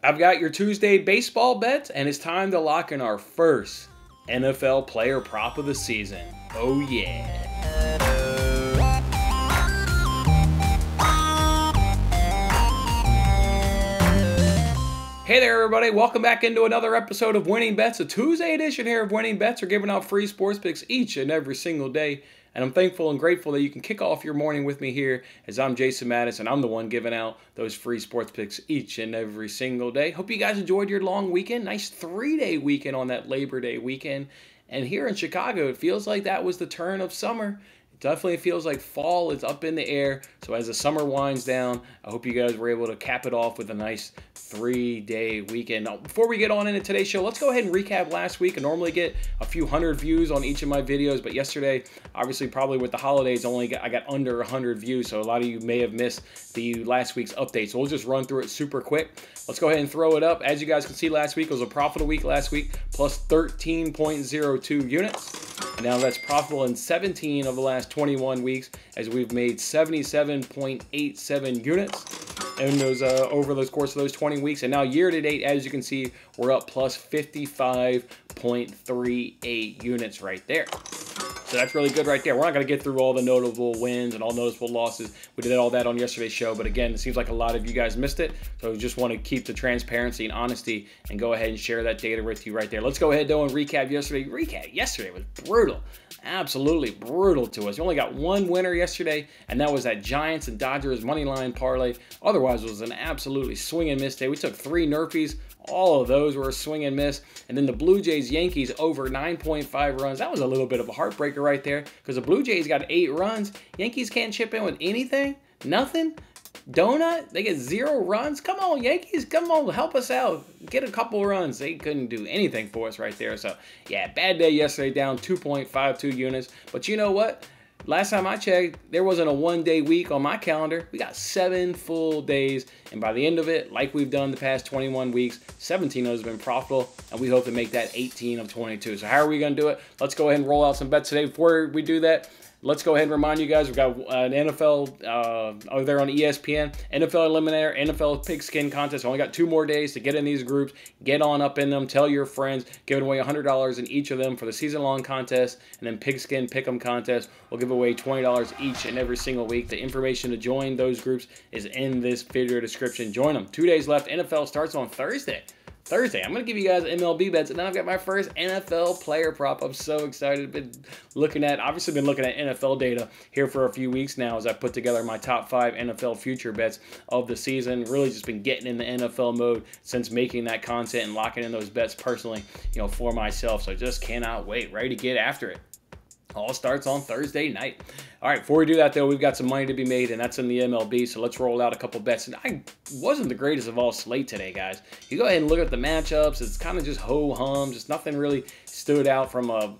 I've got your Tuesday baseball bets, and it's time to lock in our first NFL player prop of the season. Oh yeah. Hey there everybody, welcome back into another episode of Winning Bets, a Tuesday edition here of Winning Bets. We're giving out free sports picks each and every single day. And I'm thankful and grateful that you can kick off your morning with me here, as I'm Jason Mattis, and I'm the one giving out those free sports picks each and every single day. Hope you guys enjoyed your long weekend. Nice 3-day weekend on that Labor Day weekend. And here in Chicago, it feels like that was the turn of summer. It definitely feels like fall is up in the air. So as the summer winds down, I hope you guys were able to cap it off with a nice 3-day weekend. Now, before we get on into today's show, let's go ahead and recap last week. I normally get a few hundred views on each of my videos, but yesterday, obviously probably with the holidays, I got under 100 views, so a lot of you may have missed the last week's update. So we'll just run through it super quick. Let's go ahead and throw it up. As you guys can see, last week was a profitable week last week, plus 13.02 units. And now that's profitable in 17 of the last 21 weeks, as we've made 77.87 units and those over the course of those 20 weeks. And now year to date, as you can see, we're up plus 55.38 units right there. So that's really good right there. We're not going to get through all the notable wins and all noticeable losses. We did all that on yesterday's show, but again, it seems like a lot of you guys missed it. So we just want to keep the transparency and honesty and go ahead and share that data with you right there. Let's go ahead though and recap yesterday. Yesterday was brutal. Absolutely brutal to us. We only got one winner yesterday, and that was that Giants and Dodgers money line parlay. Otherwise, it was an absolutely swing and miss day. We took 3 Nerfies. All of those were a swing and miss. And then the Blue Jays Yankees over 9.5 runs. That was a little bit of a heartbreaker right there, because the Blue Jays got 8 runs. Yankees can't chip in with anything. Nothing. Donut, they get 0 runs. Come on, Yankees, come on, help us out. Get a couple runs. They couldn't do anything for us right there. So, yeah, bad day yesterday, down 2.52 units. But you know what? Last time I checked, there wasn't a 1-day week on my calendar. We got 7 full days. And by the end of it, like we've done the past 21 weeks, 17 of those have been profitable. And we hope to make that 18 of 22. So how are we going to do it? Let's go ahead and roll out some bets today. Before we do that, let's go ahead and remind you guys, we've got an NFL over there on ESPN, NFL Eliminator, NFL Pigskin contest. Only got 2 more days to get in these groups. Get on up in them. Tell your friends. Giving away $100 in each of them for the season-long contest. And then Pigskin Pick'em contest. We'll give away $20 each and every single week. The information to join those groups is in this video description. Join them. 2 days left. NFL starts on Thursday. I'm going to give you guys MLB bets, and then I've got my first NFL player prop. I'm so excited. Obviously been looking at NFL data here for a few weeks now as I put together my top 5 NFL future bets of the season. Really just been getting in the NFL mode since making that content and locking in those bets personally, for myself. So I just cannot wait. Ready to get after it. All starts on Thursday night. All right, before we do that, though, we've got some money to be made, and that's in the MLB, so let's roll out a couple bets. And I wasn't the greatest of all slate today, guys. You go ahead and look at the matchups. It's kind of just ho-hum. Just nothing really stood out from a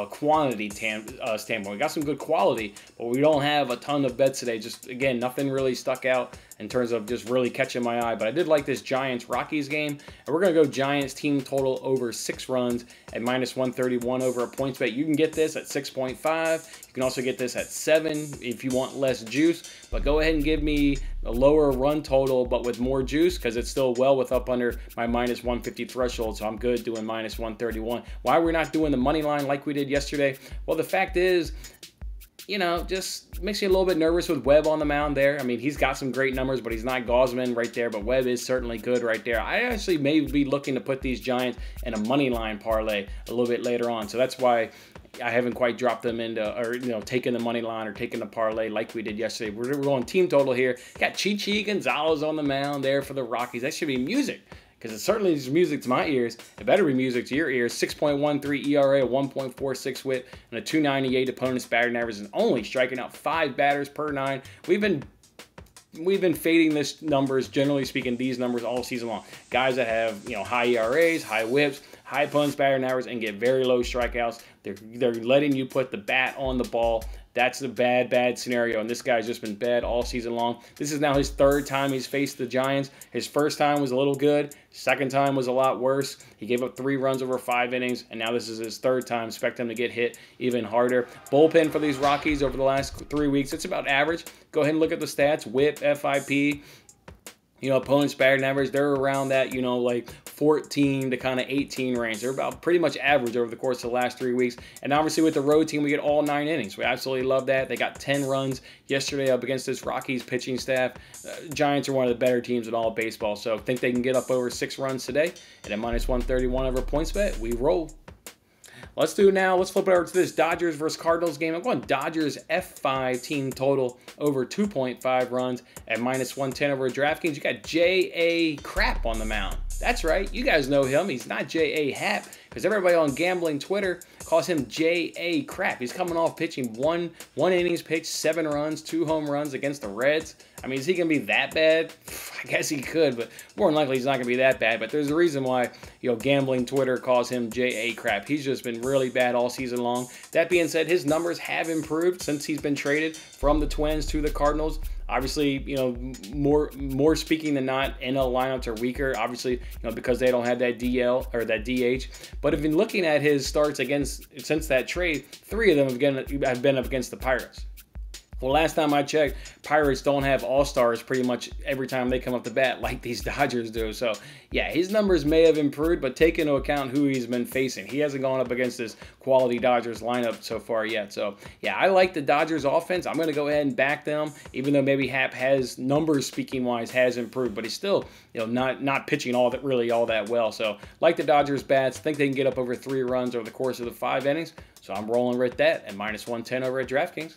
quantity standpoint. We got some good quality, but we don't have a ton of bets today. Just, again, nothing really stuck out in terms of just really catching my eye. But I did like this Giants-Rockies game, and we're going to go Giants team total over 6 runs at minus 131 over a points bet. You can get this at 6.5. You can also get this at 7 if you want less juice. But go ahead and give me a lower run total, but with more juice, because it's still well up under my minus 150 threshold. So I'm good doing minus 131. Why we're not doing the money line like we did yesterday? Well, the fact is, just makes me a little bit nervous with Webb on the mound there. I mean, he's got some great numbers, but he's not Gaussman right there. But Webb is certainly good right there. I actually may be looking to put these Giants in a money line parlay a little bit later on. So that's why I haven't quite dropped them into, or, taking the money line or taking the parlay like we did yesterday. We're going team total here. Got Chichi Gonzalez on the mound there for the Rockies. That should be music, because it certainly is music to my ears. It better be music to your ears. 6.13 ERA, a 1.46 WHIP, and a 298 opponent's batting average, and only striking out 5 batters per 9. We've been fading this numbers, generally speaking, these numbers all season long. Guys that have, high ERAs, high whips, high opponent's batting average, and get very low strikeouts. They're letting you put the bat on the ball. That's the bad scenario, and this guy's just been bad all season long. This is now his 3rd time he's faced the Giants. His first time was a little good. Second time was a lot worse. He gave up 3 runs over 5 innings, and now this is his 3rd time. Expect him to get hit even harder. Bullpen for these Rockies over the last 3 weeks, it's about average. Go ahead and look at the stats. WHIP, FIP, Opponents' batting average, they're around that, like 14 to kind of 18 range. They're about pretty much average over the course of the last 3 weeks. And obviously with the road team, we get all 9 innings. We absolutely love that. They got 10 runs yesterday up against this Rockies pitching staff. Giants are one of the better teams in all of baseball. So I think they can get up over 6 runs today. And at minus 131 over PointsBet, we roll. Let's do it now. Let's flip it over to this Dodgers versus Cardinals game. I'm going Dodgers F5 team total over 2.5 runs at minus 110 over DraftKings. You got J.A. Crap on the mound. That's right. You guys know him. He's not J.A. Happ, because everybody on gambling Twitter calls him J.A. Crap. He's coming off pitching one innings pitched, 7 runs, 2 home runs against the Reds. I mean, is he going to be that bad? I guess he could, but more than likely he's not going to be that bad. But there's a reason why, gambling Twitter calls him J.A. Crap. He's just been really bad all season long. That being said, his numbers have improved since he's been traded from the Twins to the Cardinals. Obviously, more speaking than not, NL lineups are weaker. Obviously, because they don't have that DL or that DH. But if you're looking at his starts since that trade, 3 of them have been up against the Pirates. Well, last time I checked, Pirates don't have all-stars pretty much every time they come up to bat like these Dodgers do. So, yeah, his numbers may have improved, but take into account who he's been facing. He hasn't gone up against this quality Dodgers lineup so far yet. So, yeah, I like the Dodgers offense. I'm going to go ahead and back them, even though maybe Happ has, numbers speaking-wise, has improved. But he's still, not pitching all that well. So, like the Dodgers bats, think they can get up over 3 runs over the course of the 5 innings. So, I'm rolling with that at minus 110 over at DraftKings.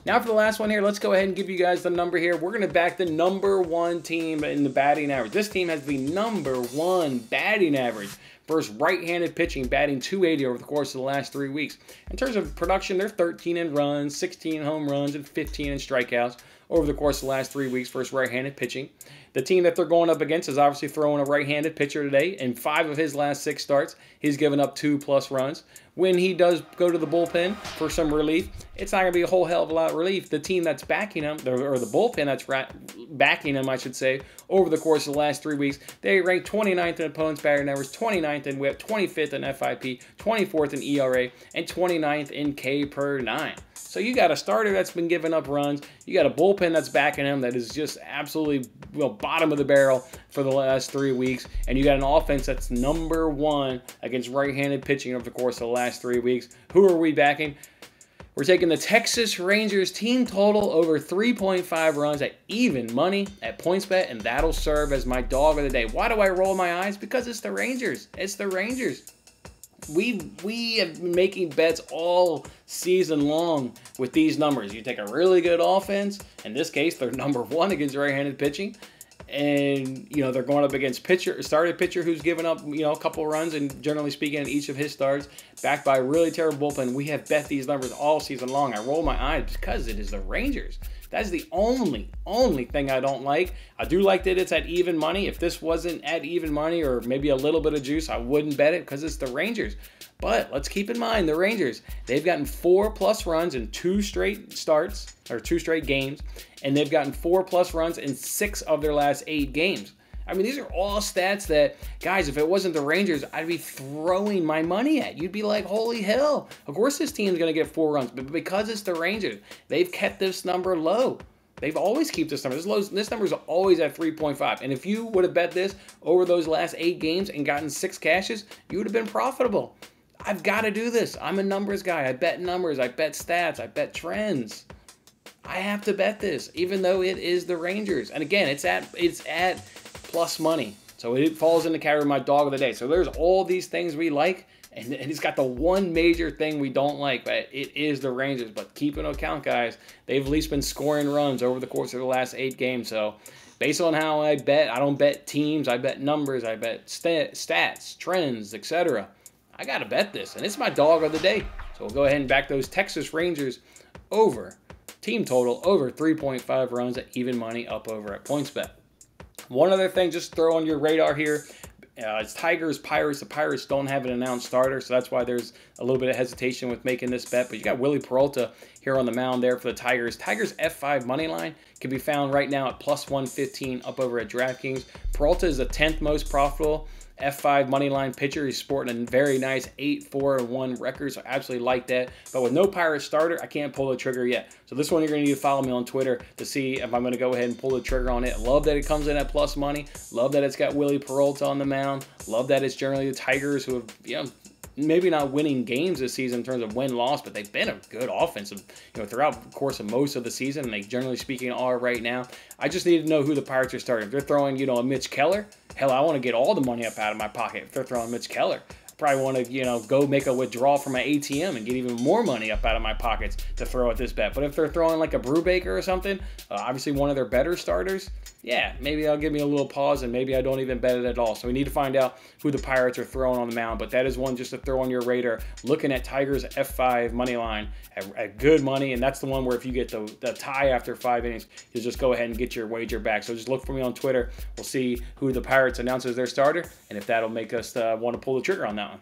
Now for the last one here, let's go ahead and give you guys the number here. We're going to back the #1 team in the batting average. This team has the #1 batting average versus right-handed pitching, batting .280 over the course of the last 3 weeks. In terms of production, they're 13 in runs, 16 home runs, and 15 in strikeouts over the course of the last 3 weeks versus right-handed pitching. The team that they're going up against is obviously throwing a right-handed pitcher today. In 5 of his last 6 starts, he's given up 2+ runs. When he does go to the bullpen for some relief, it's not going to be a whole hell of a lot of relief. The team that's backing him, or the bullpen that's backing him, I should say, over the course of the last 3 weeks, they ranked 29th in opponents' batting average, 29th in WHIP, 25th in FIP, 24th in ERA, and 29th in K per 9. So you got a starter that's been giving up runs. You got a bullpen that's backing him that is just absolutely bottom of the barrel for the last 3 weeks. And you got an offense that's #1 against right-handed pitching over the course of the last 3 weeks. Who are we backing? We're taking the Texas Rangers team total over 3.5 runs at even money at PointsBet, and that'll serve as my dog of the day. Why do I roll my eyes? Because it's the Rangers. It's the Rangers. We have been making bets all season long with these numbers. You take a really good offense. In this case, they're #1 against right-handed pitching. And, they're going up against started pitcher who's given up, a couple runs, and generally speaking, in each of his starts, backed by a really terrible bullpen. We have bet these numbers all season long. I roll my eyes because it is the Rangers. That's the only thing I don't like. I do like that it's at even money. If this wasn't at even money or maybe a little bit of juice, I wouldn't bet it because it's the Rangers. But let's keep in mind, the Rangers, they've gotten 4+ runs in 2 straight starts, or 2 straight games, and they've gotten 4+ runs in 6 of their last 8 games. I mean, these are all stats that, guys, if it wasn't the Rangers, I'd be throwing my money at. You'd be like, holy hell. Of course this team's going to get 4 runs, but because it's the Rangers, they've kept this number low. They've always kept this number. This number is always at 3.5. And if you would have bet this over those last 8 games and gotten 6 cashes, you would have been profitable. I've got to do this. I'm a numbers guy. I bet numbers. I bet stats. I bet trends. I have to bet this, even though it is the Rangers. And again, it's at plus money. So it falls in the category of my dog of the day. So there's all these things we like, and it's got the one major thing we don't like, but it is the Rangers. But keep into account, guys, they've at least been scoring runs over the course of the last 8 games. So based on how I bet, I don't bet teams, I bet numbers, I bet stats, trends, etc. I got to bet this, and it's my dog of the day. So we'll go ahead and back those Texas Rangers over team total over 3.5 runs at even money up over at PointsBet. One other thing, just throw on your radar here. It's Tigers, Pirates. The Pirates don't have an announced starter, so that's why there's a little bit of hesitation with making this bet. But you got Willie Peralta. here on the mound there for the Tigers. Tigers F5 money line can be found right now at plus 115 up over at DraftKings. Peralta is the 10th most profitable F5 money line pitcher. He's sporting a very nice 8-4-1 record, so I absolutely like that. But with no Pirates starter, I can't pull the trigger yet. So this one you're going to need to follow me on Twitter to see if I'm going to go ahead and pull the trigger on it. Love that it comes in at plus money. Love that it's got Willie Peralta on the mound. Love that it's generally the Tigers who have, you know, maybe not winning games this season in terms of win-loss, but they've been a good offensive, you know, throughout the course of most of the season, and they generally speaking are right now. I just need to know who the Pirates are starting. If they're throwing, you know, a Mitch Keller, hell, I want to get all the money up out of my pocket. If they're throwing Mitch Keller, I probably want to, you know, go make a withdrawal from my ATM and get even more money up out of my pockets to throw at this bet. But if they're throwing like a Brubaker or something, obviously one of their better starters, yeah, maybe that'll give me a little pause, and maybe I don't even bet it at all. So we need to find out who the Pirates are throwing on the mound, but that is one just to throw on your radar. Looking at Tigers F5 money line at good money, and that's the one where if you get the tie after 5 innings, you'll just go ahead and get your wager back. So just look for me on Twitter. We'll see who the Pirates announces their starter, and if that'll make us want to pull the trigger on that one.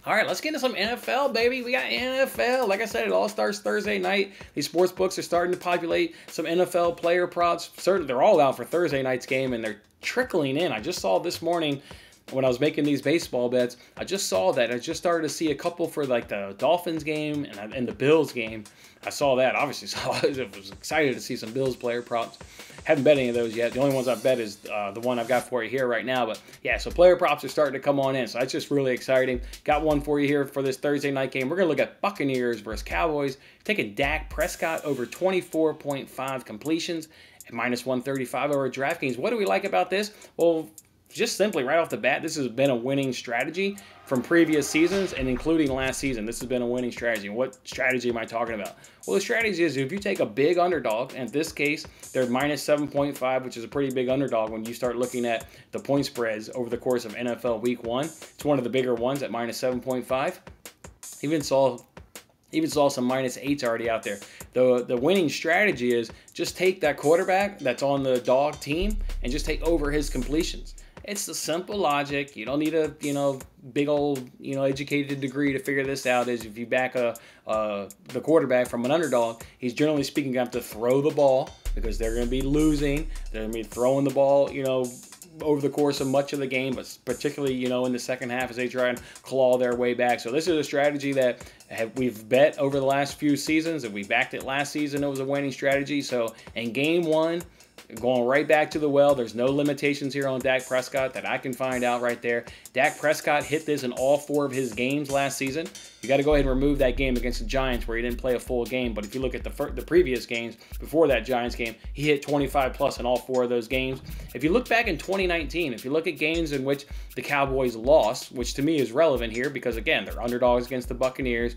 All right, let's get into some NFL, baby. We got NFL. Like I said, it all starts Thursday night. These sports books are starting to populate some NFL player props. Certainly, they're all out for Thursday night's game, and they're trickling in. I just saw this morning when I was making these baseball bets, I just saw that. I just started to see a couple for like the Dolphins game and the Bills game. I saw that, obviously. So I was excited to see some Bills player props. Haven't bet any of those yet. The only ones I've bet is the one I've got for you here right now. But yeah, so player props are starting to come on in. So that's just really exciting. Got one for you here for this Thursday night game. We're going to look at Buccaneers versus Cowboys. Taking Dak Prescott over 24.5 completions at minus 135 over DraftKings. What do we like about this? Well, just simply right off the bat, this has been a winning strategy from previous seasons and including last season. This has been a winning strategy. What strategy am I talking about? Well, the strategy is if you take a big underdog, and in this case, they're minus 7.5, which is a pretty big underdog when you start looking at the point spreads over the course of NFL Week 1. It's one of the bigger ones at minus 7.5. Even saw some minus 8s already out there. The winning strategy is just take that quarterback that's on the dog team and just take over his completions. It's the simple logic. You don't need a, big old, educated degree to figure this out. Is if you back the quarterback from an underdog, he's generally speaking going to have to throw the ball because they're going to be losing. They're going to be throwing the ball, over the course of much of the game, but particularly, in the second half as they try and claw their way back. So this is a strategy that we've bet over the last few seasons. If we backed it last season, it was a winning strategy. So in game 1, going right back to the well, there's no limitations here on Dak Prescott that I can find out right there. Dak Prescott hit this in all 4 of his games last season. You got to go ahead and remove that game against the Giants where he didn't play a full game. But if you look at the previous games before that Giants game, he hit 25 plus in all 4 of those games. If you look back in 2019, if you look at games in which the Cowboys lost, which to me is relevant here because, again, they're underdogs against the Buccaneers.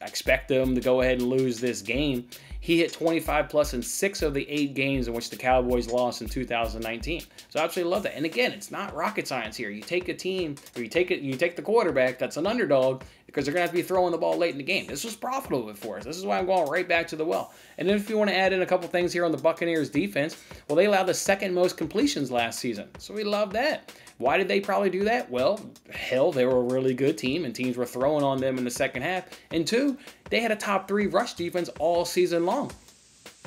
I expect them to go ahead and lose this game. He hit 25 plus in 6 of the 8 games in which the Cowboys lost in 2019. So I absolutely love that. And again, it's not rocket science here. You take a team, or you take the quarterback that's an underdog because they're going to have to be throwing the ball late in the game. This was profitable for us. This is why I'm going right back to the well. And then if you want to add in a couple things here on the Buccaneers defense, well, they allowed the 2nd most completions last season. So we love that. Why did they probably do that? Well, hell, they were a really good team, and teams were throwing on them in the second half. And 2, they had a top 3 rush defense all season long.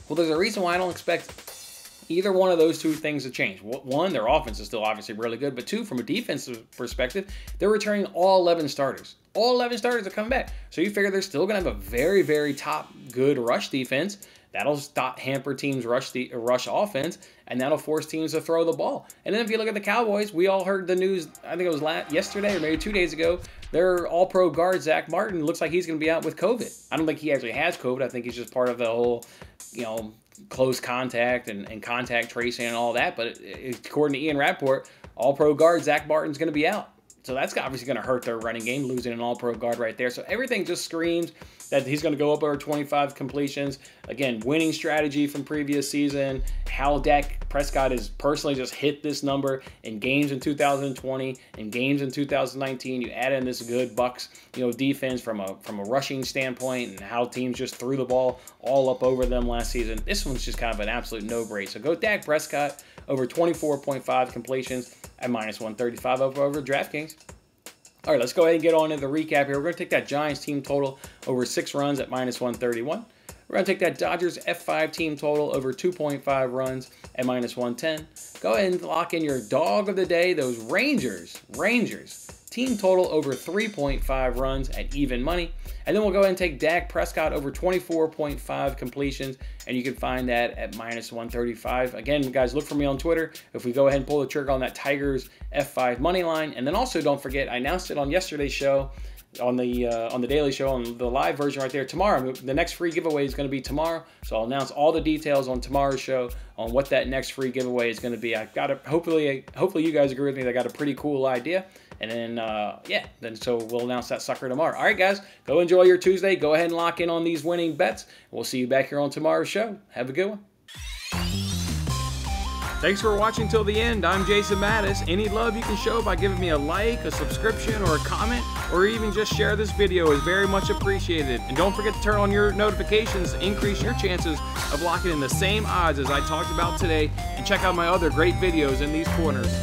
Well, there's a reason why I don't expect either one of those 2 things to change. 1, their offense is still obviously really good, but 2, from a defensive perspective, they're returning all 11 starters. All 11 starters are coming back. So you figure they're still going to have a very, very top good rush defense. That'll stop hamper teams' rush offense, and that'll force teams to throw the ball. And then if you look at the Cowboys, we all heard the news, I think it was yesterday or maybe 2 days ago, their all-pro guard, Zach Martin, looks like he's going to be out with COVID. I don't think he actually has COVID. I think he's just part of the whole, close contact and contact tracing and all that. But according to Ian Rappaport, all-pro guard, Zach Martin's going to be out. So that's obviously going to hurt their running game, losing an all-pro guard right there. So everything just screams that he's going to go up over 25 completions. Again, winning strategy from previous season. How Dak Prescott has personally just hit this number in games in 2020 and games in 2019. You add in this good Bucs, defense from a rushing standpoint and how teams just threw the ball all up over them last season. This one's just kind of an absolute no-brainer. So go Dak Prescott over 24.5 completions at minus 135 over DraftKings. All right, let's go ahead and get on into the recap here. We're going to take that Giants team total over 6 runs at -131. We're going to take that Dodgers F5 team total over 2.5 runs at -110. Go ahead and lock in your dog of the day, those Rangers team total over 3.5 runs at even money. And then we'll go ahead and take Dak Prescott over 24.5 completions, and you can find that at -135. Again, guys, look for me on Twitter if we go ahead and pull the trigger on that Tigers F5 money line. And then also don't forget, I announced it on yesterday's show, on the Daily Show, on the live version right there. Tomorrow, the next free giveaway is going to be tomorrow, so I'll announce all the details on tomorrow's show on what that next free giveaway is going to be. I've got it. Hopefully you guys agree with me. I got a pretty cool idea, and then so we'll announce that sucker tomorrow. All right, guys, go enjoy your Tuesday. Go ahead and lock in on these winning bets. We'll see you back here on tomorrow's show. Have a good one. Thanks for watching till the end. I'm Jason Mattis. Any love you can show by giving me a like, a subscription, or a comment, or even just share this video is very much appreciated. And don't forget to turn on your notifications to increase your chances of locking in the same odds as I talked about today. And check out my other great videos in these corners.